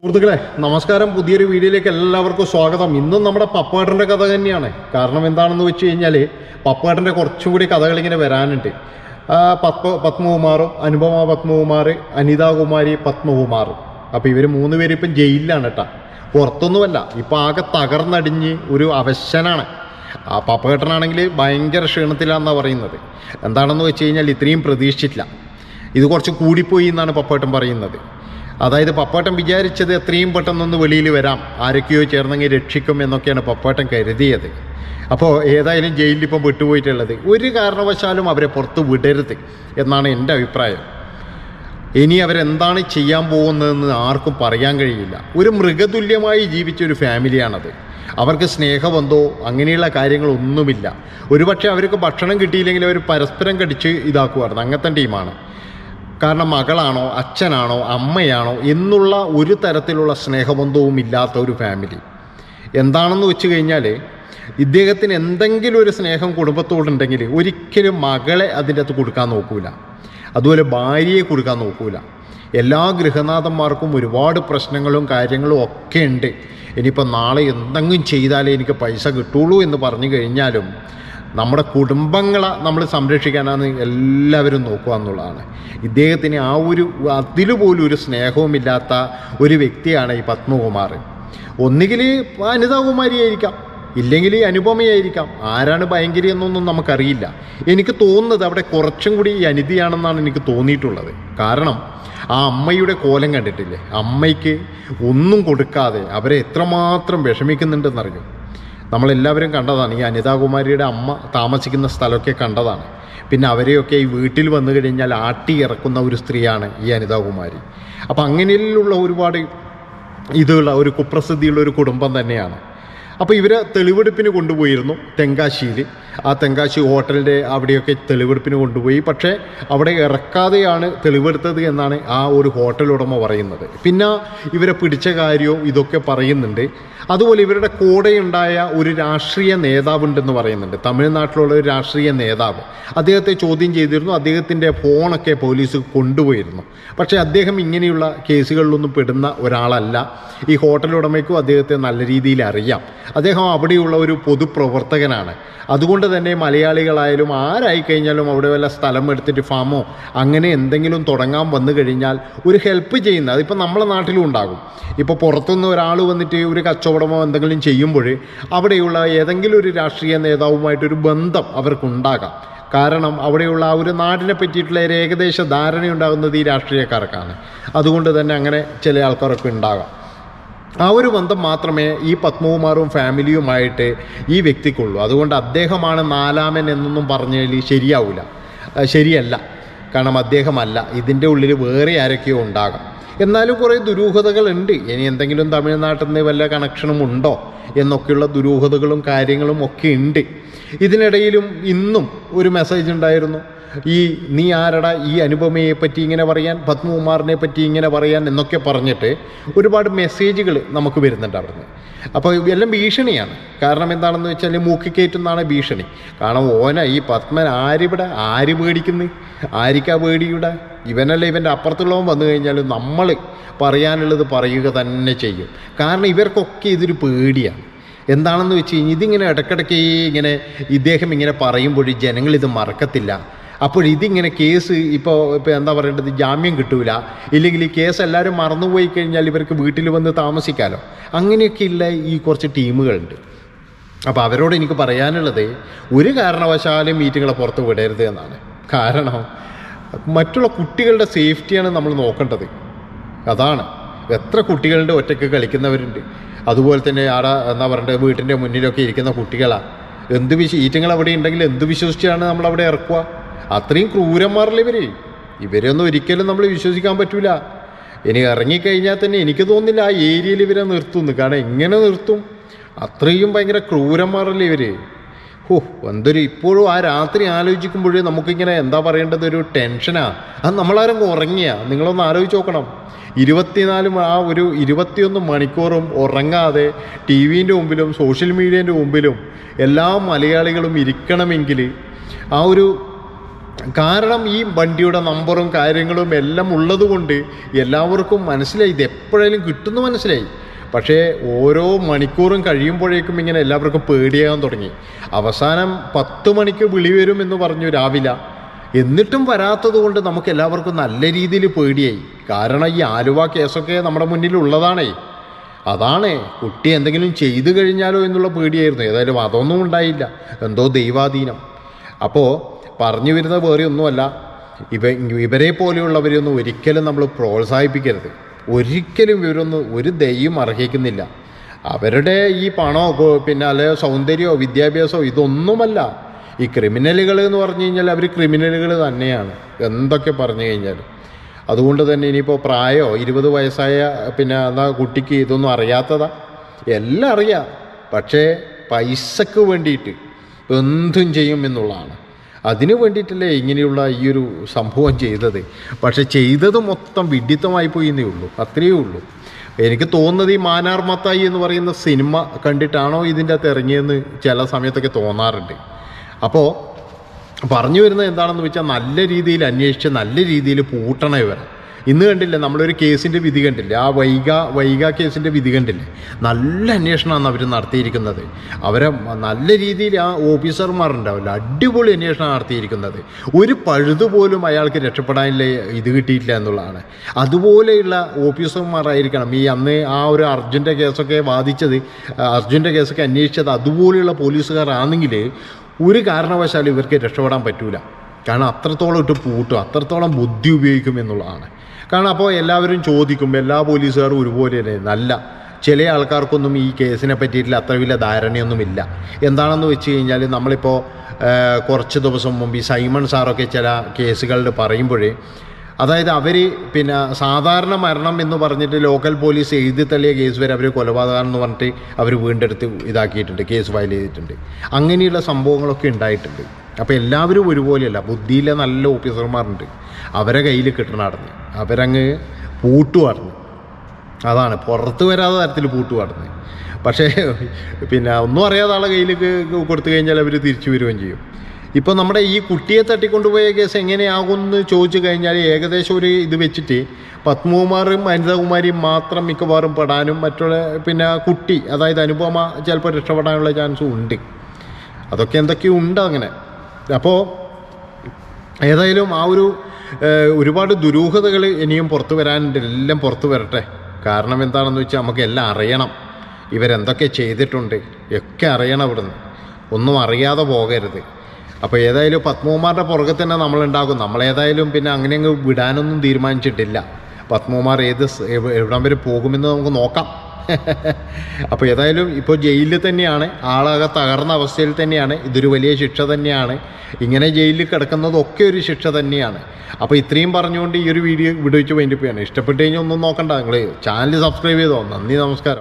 സുഹൃത്തുക്കളെ നമസ്കാരം. പുതിയൊരു വീഡിയോയിലേക്ക് എല്ലാവർക്കും സ്വാഗതം. ഇന്നും നമ്മുടെ പപ്പേട്ടൻ്റെ കഥ തന്നെയാണ്. കാരണം എന്താണെന്ന് വെച്ച് കഴിഞ്ഞാൽ പപ്പേട്ടൻ്റെ കുറച്ചും കൂടി കഥകൾ ഇങ്ങനെ വരാനുണ്ട്. പത്മകുമാറും അനുപമ പത്മകുമാർ, അനിതാകുമാരി പത്മകുമാർ. അപ്പോൾ ഇവർ മൂന്ന് പേര് ഇപ്പം ജയിലിലാണ് കേട്ടോ. പുറത്തൊന്നുമല്ല, ഇപ്പം ആകെ തകർന്നടിഞ്ഞ് ഒരു അവശനാണ്. ആ പപ്പേട്ടനാണെങ്കിൽ ഭയങ്കര ക്ഷീണത്തിലാണെന്നാണ് പറയുന്നത്. എന്താണെന്ന് വെച്ച് കഴിഞ്ഞാൽ ഇത്രയും പ്രതീക്ഷിച്ചിട്ടില്ല, ഇത് കുറച്ച് കൂടിപ്പോയി എന്നാണ് പപ്പേട്ടൻ പറയുന്നത്. അതായത് പപ്പേട്ടൻ വിചാരിച്ചത് എത്രയും പെട്ടെന്നൊന്ന് വെളിയിൽ വരാം, ആരൊക്കെയോ ചേർന്നെങ്കിൽ രക്ഷിക്കും എന്നൊക്കെയാണ് പപ്പേട്ടൻ കരുതിയത്. അപ്പോൾ ഏതായാലും ജയിലിൽ ഇപ്പം വിട്ടുപോയിട്ടുള്ളത്. ഒരു കാരണവശാലും അവരെ പുറത്ത് വിടരുത് എന്നാണ് എൻ്റെ അഭിപ്രായം. ഇനി അവരെന്താണ് ചെയ്യാൻ പോകുന്നതെന്ന് ആർക്കും പറയാൻ കഴിയില്ല. ഒരു മൃഗതുല്യമായി ജീവിച്ചൊരു ഫാമിലിയാണത്. അവർക്ക് സ്നേഹബന്ധമോ അങ്ങനെയുള്ള കാര്യങ്ങളൊന്നുമില്ല. ഒരുപക്ഷെ അവർക്ക് ഭക്ഷണം കിട്ടിയില്ലെങ്കിൽ അവർ പരസ്പരം കടിച്ച് ഇതാക്കുമായിരുന്നു. അങ്ങനത്തെ ടീമാണ്. കാരണം മകളാണോ അച്ഛനാണോ അമ്മയാണോ എന്നുള്ള ഒരു തരത്തിലുള്ള സ്നേഹബന്ധവും ഇല്ലാത്ത ഒരു ഫാമിലി. എന്താണെന്ന് വെച്ച് കഴിഞ്ഞാൽ ഇദ്ദേഹത്തിന് എന്തെങ്കിലും ഒരു സ്നേഹം കുടുംബത്തോടുണ്ടെങ്കിൽ ഒരിക്കലും മകളെ അതിൻ്റെ അകത്ത് കൊടുക്കാൻ നോക്കൂല, അതുപോലെ ഭാര്യയെ കൊടുക്കാൻ നോക്കൂല. എല്ലാ ഗൃഹനാഥന്മാർക്കും ഒരുപാട് പ്രശ്നങ്ങളും കാര്യങ്ങളും ഒക്കെ ഉണ്ട്. ഇനിയിപ്പോൾ നാളെ എന്തെങ്കിലും ചെയ്താലേ എനിക്ക് പൈസ കിട്ടുള്ളൂ എന്ന് പറഞ്ഞു കഴിഞ്ഞാലും നമ്മുടെ കുടുംബങ്ങളെ നമ്മൾ സംരക്ഷിക്കാനാണ് എല്ലാവരും നോക്കുക എന്നുള്ളതാണ്. ഇദ്ദേഹത്തിന് ആ ഒരു അതിലുപോലും ഒരു സ്നേഹവുമില്ലാത്ത ഒരു വ്യക്തിയാണ് ഈ പത്മകുമാർ. ഒന്നുകിൽ അനിതാകുമാരിയായിരിക്കാം, ഇല്ലെങ്കിൽ അനുപമയായിരിക്കാം. ആരാണ് ഭയങ്കരി എന്നൊന്നും നമുക്കറിയില്ല. എനിക്ക് തോന്നുന്നത് അവിടെ കുറച്ചും കൂടി ഈ അനിതയാണെന്നാണ് എനിക്ക് തോന്നിയിട്ടുള്ളത്. കാരണം ആ അമ്മയുടെ കോലം കണ്ടിട്ടില്ലേ, അമ്മയ്ക്ക് ഒന്നും കൊടുക്കാതെ അവരെ എത്രമാത്രം വിഷമിക്കുന്നുണ്ടെന്നറിയും. നമ്മളെല്ലാവരും കണ്ടതാണ്. ഈ അനിതാകുമാരിയുടെ അമ്മ താമസിക്കുന്ന സ്ഥലമൊക്കെ കണ്ടതാണ്. പിന്നെ അവരെയൊക്കെ ഈ വീട്ടിൽ വന്നു കഴിഞ്ഞാൽ ആട്ടി ഇറക്കുന്ന ഒരു സ്ത്രീയാണ് ഈ അനിതാകുമാരി. അപ്പം അങ്ങനെയുള്ള ഒരുപാട് ഇതുള്ള ഒരു കുപ്രസിദ്ധിയുള്ള ഒരു കുടുംബം തന്നെയാണ്. അപ്പോൾ ഇവരെ തെളിവെടുപ്പിന് കൊണ്ടുപോയിരുന്നു തെങ്കാശിയിൽ. ആ തെങ്കാശി ഹോട്ടലിൻ്റെ അവിടെയൊക്കെ തെളിവെടുപ്പിന് കൊണ്ടുപോയി. പക്ഷേ അവിടെ ഇറക്കാതെയാണ് തെളിവെടുത്തത് എന്നാണ് ആ ഒരു ഹോട്ടൽ ഉടമ പറയുന്നത്. പിന്നെ ഇവരെ പിടിച്ച കാര്യവും ഇതൊക്കെ പറയുന്നുണ്ട്. അതുപോലെ ഇവരുടെ കൂടെയുണ്ടായ ഒരു രാഷ്ട്രീയ നേതാവുണ്ടെന്ന് പറയുന്നുണ്ട്. തമിഴ്നാട്ടിലുള്ള ഒരു രാഷ്ട്രീയ നേതാവ് അദ്ദേഹത്തെ ചോദ്യം ചെയ്തിരുന്നു. അദ്ദേഹത്തിൻ്റെ ഫോണൊക്കെ പോലീസ് കൊണ്ടുപോയിരുന്നു. പക്ഷേ അദ്ദേഹം ഇങ്ങനെയുള്ള കേസുകളിലൊന്നും പെടുന്ന ഒരാളല്ല. ഈ ഹോട്ടൽ ഉടമയ്ക്കും അദ്ദേഹത്തെ നല്ല രീതിയിൽ അറിയാം. അദ്ദേഹം അവിടെയുള്ള ഒരു പൊതുപ്രവർത്തകനാണ്. അതുകൊണ്ട് തന്നെ മലയാളികളായാലും ആരായി കഴിഞ്ഞാലും അവിടെ വല്ല സ്ഥലം എടുത്തിട്ട് ഫാമോ അങ്ങനെ എന്തെങ്കിലും തുടങ്ങാൻ വന്നു കഴിഞ്ഞാൽ ഒരു ഹെൽപ്പ് ചെയ്യുന്ന, അതിപ്പോൾ നമ്മളെ നാട്ടിലും ഉണ്ടാകും. ഇപ്പോൾ പുറത്തുനിന്ന് ഒരാൾ വന്നിട്ട് ഒരു കച്ചവടമോ എന്തെങ്കിലും ചെയ്യുമ്പോൾ അവിടെയുള്ള ഏതെങ്കിലും ഒരു രാഷ്ട്രീയ നേതാവുമായിട്ടൊരു ബന്ധം അവർക്കുണ്ടാകാം. കാരണം അവിടെയുള്ള ആ ഒരു നാടിനെ പറ്റിയിട്ടുള്ള ഒരു ഏകദേശ ധാരണയുണ്ടാകുന്നത് ഈ രാഷ്ട്രീയക്കാർക്കാണ്. അതുകൊണ്ട് തന്നെ അങ്ങനെ ചില ആൾക്കാരൊക്കെ ഉണ്ടാകാം. ആ ഒരു ബന്ധം മാത്രമേ ഈ പത്മകുമാറും ഫാമിലിയുമായിട്ട് ഈ വ്യക്തിക്കുള്ളൂ. അതുകൊണ്ട് അദ്ദേഹമാണ് നാലാമൻ എന്നൊന്നും പറഞ്ഞാൽ ശരിയല്ല. കാരണം അദ്ദേഹമല്ല, ഇതിൻ്റെ ഉള്ളിൽ വേറെ ആരൊക്കെയോ ഉണ്ടാകാം. എന്നാലും കുറേ ദുരൂഹതകളുണ്ട്. ഇനി എന്തെങ്കിലും തമിഴ്നാട്ടിൽ നിന്ന് വല്ല കണക്ഷനും ഉണ്ടോ എന്നൊക്കെയുള്ള ദുരൂഹതകളും കാര്യങ്ങളും ഒക്കെ ഉണ്ട്. ഇതിനിടയിലും ഇന്നും ഒരു മെസ്സേജ് ഉണ്ടായിരുന്നു. നീ ആരടാ ഈ അനുപമയെ പറ്റി ഇങ്ങനെ പറയാൻ, പത്മകുമാറിനെ പറ്റി ഇങ്ങനെ പറയാൻ എന്നൊക്കെ പറഞ്ഞിട്ട് ഒരുപാട് മെസ്സേജുകൾ നമുക്ക് വരുന്നുണ്ട് അവിടുന്ന്. അപ്പോൾ എല്ലാം ഭീഷണിയാണ്. കാരണം എന്താണെന്ന് വെച്ചാൽ മൂക്കിക്കയറ്റുന്നതാണ് ഭീഷണി. കാരണം ഈ പത്മൻ ആര് പേടിക്കുന്നു? ആരിക്കാ പേടിയുടെ? ഇവനല്ല, ഇവൻ്റെ അപ്പുറത്തുള്ളവൻ വന്നു കഴിഞ്ഞാൽ നമ്മൾ പറയാനുള്ളത് പറയുക തന്നെ ചെയ്യും. കാരണം ഇവർക്കൊക്കെ ഇതൊരു പേടിയാണ്. എന്താണെന്ന് വെച്ച് കഴിഞ്ഞാൽ ഇതിങ്ങനെ ഇടയ്ക്കിടയ്ക്ക് ഇങ്ങനെ ഇദ്ദേഹം ഇങ്ങനെ പറയുമ്പോൾ ജനങ്ങളിത് മറക്കത്തില്ല. അപ്പോൾ ഇതിങ്ങനെ കേസ് ഇപ്പോൾ എന്താ പറയേണ്ടത്, ജാമ്യം കിട്ടൂല, ഇല്ലെങ്കിൽ ഈ കേസ് എല്ലാവരും മറന്നുപോയി കഴിഞ്ഞാൽ ഇവർക്ക് വീട്ടിൽ വന്ന് താമസിക്കാമല്ലോ. അങ്ങനെയൊക്കെയുള്ള ഈ കുറച്ച് ടീമുകളുണ്ട്. അപ്പോൾ അവരോട് എനിക്ക് പറയാനുള്ളത്, ഒരു കാരണവശാലും മീറ്റിങ്ങളെ പുറത്ത് വിടരുത് എന്നാണ്. കാരണം മറ്റുള്ള കുട്ടികളുടെ സേഫ്റ്റിയാണ് നമ്മൾ നോക്കേണ്ടത്. അതാണ്. എത്ര കുട്ടികളുടെ ഒറ്റയ്ക്ക് കളിക്കുന്നവരുണ്ട്. അതുപോലെ തന്നെ എന്താ പറയേണ്ടത്, വീട്ടിൻ്റെ മുന്നിലൊക്കെ ഇരിക്കുന്ന കുട്ടികളാണ്. ഈറ്റങ്ങൾ അവിടെ ഉണ്ടെങ്കിൽ എന്ത് വിശ്വസിച്ചാണ് നമ്മളവിടെ ഇറക്കുക? അത്രയും ക്രൂരന്മാരല്ലേ ഇവരൊന്നും ഒരിക്കലും നമ്മൾ വിശ്വസിക്കാൻ പറ്റൂല. ഇനി ഇറങ്ങിക്കഴിഞ്ഞാൽ തന്നെ എനിക്ക് തോന്നുന്നില്ല ആ ഏരിയയിൽ ഇവരെ നിർത്തുന്നു. കാരണം എങ്ങനെ നിർത്തും? അത്രയും ഭയങ്കര ക്രൂരന്മാരല്ലേ ഇവർ. ഇപ്പോഴും ആ രാത്രി ആലോചിക്കുമ്പോഴേ നമുക്കിങ്ങനെ എന്താ പറയേണ്ടത്, ഒരു ടെൻഷനാണ്. അത് നമ്മളാരും ഉറങ്ങിയ നിങ്ങളൊന്ന് ആലോചിച്ച് നോക്കണം. 21 മണിക്കൂറും ഉറങ്ങാതെ ടി വിൻ്റെ മുമ്പിലും സോഷ്യൽ മീഡിയേൻ്റെ മുമ്പിലും എല്ലാ മലയാളികളും ഇരിക്കണമെങ്കിൽ ആ ഒരു കാരണം ഈ വണ്ടിയുടെ നമ്പറും കാര്യങ്ങളും എല്ലാം ഉള്ളത് കൊണ്ട് എല്ലാവർക്കും മനസ്സിലായി, ഇത് എപ്പോഴേലും കിട്ടുമെന്ന് മനസ്സിലായി. പക്ഷേ ഓരോ മണിക്കൂറും കഴിയുമ്പോഴേക്കും ഇങ്ങനെ എല്ലാവർക്കും പേടിയാകാൻ തുടങ്ങി. അവസാനം 10 മണിക്ക് വിളി വരും എന്ന് പറഞ്ഞു രാവിലെ. എന്നിട്ടും വരാത്തത് കൊണ്ട് നമുക്ക് എല്ലാവർക്കും നല്ല രീതിയിൽ പേടിയായി. കാരണം ഈ ആലുവ കേസൊക്കെ നമ്മുടെ മുന്നിലുള്ളതാണേ. അതാണ് കുട്ടി എന്തെങ്കിലും ചെയ്തു കഴിഞ്ഞാലോ എന്നുള്ള പേടിയായിരുന്നു. ഏതായാലും അതൊന്നും ഉണ്ടായില്ല, എന്തോ ദൈവാധീനം. അപ്പോൾ പറഞ്ഞു വരുന്നത് വേറെ ഒന്നുമല്ല, ഇവരെ പോലെയുള്ളവരെയൊന്നും ഒരിക്കലും നമ്മൾ പ്രോത്സാഹിപ്പിക്കരുത്. ഒരിക്കലും ഇവരൊന്നും ഒരു ദൈവം അർഹിക്കുന്നില്ല. അവരുടെ ഈ പണമോ പിന്നെ അല്ലെ സൗന്ദര്യമോ വിദ്യാഭ്യാസമോ ഇതൊന്നുമല്ല. ഈ ക്രിമിനലുകൾ എന്ന് പറഞ്ഞു കഴിഞ്ഞാൽ അവർ ക്രിമിനലുകൾ തന്നെയാണ്, എന്തൊക്കെ പറഞ്ഞു കഴിഞ്ഞാൽ. അതുകൊണ്ട് തന്നെ ഇനിയിപ്പോൾ പ്രായമോ 20 വയസ്സായ പിന്നെ എന്നാ കുട്ടിക്ക് ഇതൊന്നും അറിയാത്തതാ, എല്ലാം അറിയാം. പക്ഷേ പൈസക്ക് വേണ്ടിയിട്ട് എന്തും ചെയ്യും എന്നുള്ളതാണ്. അതിനു വേണ്ടിയിട്ടല്ലേ ഇങ്ങനെയുള്ള ഈ ഒരു സംഭവം ചെയ്തത്. പക്ഷെ ചെയ്തത് മൊത്തം വിഡിത്തമായി പോയി എന്നേ ഉള്ളൂ, അത്രയേ ഉള്ളൂ. എനിക്ക് തോന്നുന്നത് ഈ മാനാർ മത്തായി എന്ന് പറയുന്ന സിനിമ കണ്ടിട്ടാണോ ഇതിൻ്റെ അകത്ത് ഇറങ്ങിയെന്ന് ചില സമയത്തൊക്കെ തോന്നാറുണ്ട്. അപ്പോൾ പറഞ്ഞു വരുന്നത് എന്താണെന്ന് വെച്ചാൽ നല്ല രീതിയിൽ അന്വേഷിച്ച് നല്ല രീതിയിൽ പൂട്ടണം ഇവരെ. ഇന്ന് കണ്ടില്ലേ നമ്മളൊരു കേസിൻ്റെ വിധി കണ്ടില്ലേ, ആ വൈഗ കേസിൻ്റെ വിധി കണ്ടില്ലേ, നല്ല അന്വേഷണമാണ് അവർ നടത്തിയിരിക്കുന്നത്. അവരെ നല്ല രീതിയിൽ ആ ഓഫീസർമാരുണ്ടാവില്ല, അടിപൊളി അന്വേഷണം നടത്തിയിരിക്കുന്നത്. ഒരു പഴുതുപോലും അയാൾക്ക് രക്ഷപ്പെടാനില്ല ഇത് കിട്ടിയിട്ടില്ല എന്നുള്ളതാണ്. അതുപോലെയുള്ള ഓഫീസർമാരായിരിക്കണം ഈ അന്ന് ആ ഒരു അർജുൻ്റെ കേസൊക്കെ വാദിച്ചത്, അർജുൻ്റെ കേസൊക്കെ അന്വേഷിച്ചത് അതുപോലെയുള്ള പോലീസുകാരാണെങ്കിൽ ഒരു കാരണവശാലും ഇവർക്ക് രക്ഷപ്പെടാൻ പറ്റൂല. കാരണം അത്രത്തോളം ഇട്ട് പൂട്ടും, അത്രത്തോളം ബുദ്ധി ഉപയോഗിക്കും എന്നുള്ളതാണ്. കാരണം അപ്പോൾ എല്ലാവരും ചോദിക്കും, എല്ലാ പോലീസുകാരും ഒരുപോലെ നല്ല ചില ആൾക്കാർക്കൊന്നും ഈ കേസിനെ പറ്റിയിട്ടില്ല അത്ര വലിയ ധാരണയൊന്നുമില്ല. എന്താണെന്ന് വെച്ച് കഴിഞ്ഞാൽ നമ്മളിപ്പോൾ കുറച്ച് ദിവസം മുമ്പ് ഈ സൈമൺ സാറൊക്കെ ചില കേസുകളിൽ പറയുമ്പോഴേ, അതായത് അവർ പിന്നെ സാധാരണ മരണം എന്ന് പറഞ്ഞിട്ട് ലോക്കൽ പോലീസ് എഴുതി തള്ളിയ കേസ് വരെ അവർ കൊലപാതകം എന്ന് പറഞ്ഞിട്ട് അവർ വീണ്ടെടുത്ത് ഇതാക്കിയിട്ടുണ്ട്, കേസ് ഫയൽ ചെയ്തിട്ടുണ്ട്. അങ്ങനെയുള്ള സംഭവങ്ങളൊക്കെ ഉണ്ടായിട്ടുണ്ട്. അപ്പോൾ എല്ലാവരും ഒരുപോലെയല്ല, ബുദ്ധിയിലെ നല്ല ഓഫീസർമാരുണ്ട്, അവരെ കയ്യിൽ കിട്ടണമായിരുന്നു. അവരങ്ങ് പൂട്ടുമായിരുന്നു. അതാണ് പുറത്ത് വരാത്ത തരത്തിൽ പൂട്ടുമായിരുന്നു. പക്ഷേ പിന്നെ ഒന്നും അറിയാതെ ആളെ കയ്യിൽ കൊടുത്തു കഴിഞ്ഞാൽ അവർ തിരിച്ചു വരികയും ചെയ്യും. ഇപ്പോൾ നമ്മുടെ ഈ കുട്ടിയെ തട്ടിക്കൊണ്ടുപോയ കേസ് എങ്ങനെയാകുമെന്ന് ചോദിച്ചു കഴിഞ്ഞാൽ ഏകദേശം ഒരു ഇത് വെച്ചിട്ട് പത്മകുമാറും അനിതകുമാരിയും മാത്രം മിക്കവാറും പെടാനും മറ്റുള്ള പിന്നെ കുട്ടി അതായത് അനുപമ ചിലപ്പോൾ രക്ഷപ്പെടാനുള്ള ചാൻസും ഉണ്ട്. അതൊക്കെ എന്തൊക്കെയോ ഉണ്ട് അങ്ങനെ. അപ്പോൾ ഏതായാലും ആ ഒരു ഒരുപാട് ദുരൂഹതകൾ ഇനിയും പുറത്തു വരാനുണ്ട്. എല്ലാം പുറത്തു വരട്ടെ. കാരണം എന്താണെന്ന് വെച്ചാൽ നമുക്ക് എല്ലാം അറിയണം, ഇവരെന്തൊക്കെ ചെയ്തിട്ടുണ്ട് ഒക്കെ അറിയണം. ഇവിടുന്ന് ഒന്നും അറിയാതെ പോകരുത്. അപ്പോൾ ഏതായാലും പത്മകുമാറിൻ്റെ പുറകെ തന്നെ നമ്മളുണ്ടാകും. നമ്മളേതായാലും പിന്നെ അങ്ങനെ അങ്ങ് വിടാനൊന്നും തീരുമാനിച്ചിട്ടില്ല. പത്മകുമാർ എവിടം വരെ പോകുമെന്ന് നമുക്ക് നോക്കാം. അപ്പോൾ ഏതായാലും ഇപ്പോൾ ജയിലിൽ തന്നെയാണ്, ആളാകെ തകർന്ന അവസ്ഥയിൽ തന്നെയാണ്. ഇതൊരു വലിയ ശിക്ഷ തന്നെയാണ്. ഇങ്ങനെ ജയിലിൽ കിടക്കുന്നതൊക്കെ ഒരു ശിക്ഷ തന്നെയാണ്. അപ്പോൾ ഇത്രയും പറഞ്ഞുകൊണ്ട് ഈ ഒരു വീഡിയോ വെച്ച് വൈൻഡപ്പ് ചെയ്യണം. ഇഷ്ടപ്പെട്ട് കഴിഞ്ഞാൽ ഒന്നും നോക്കണ്ട, നിങ്ങൾ ചാനൽ സബ്സ്ക്രൈബ് ചെയ്തോ. നന്ദി, നമസ്കാരം.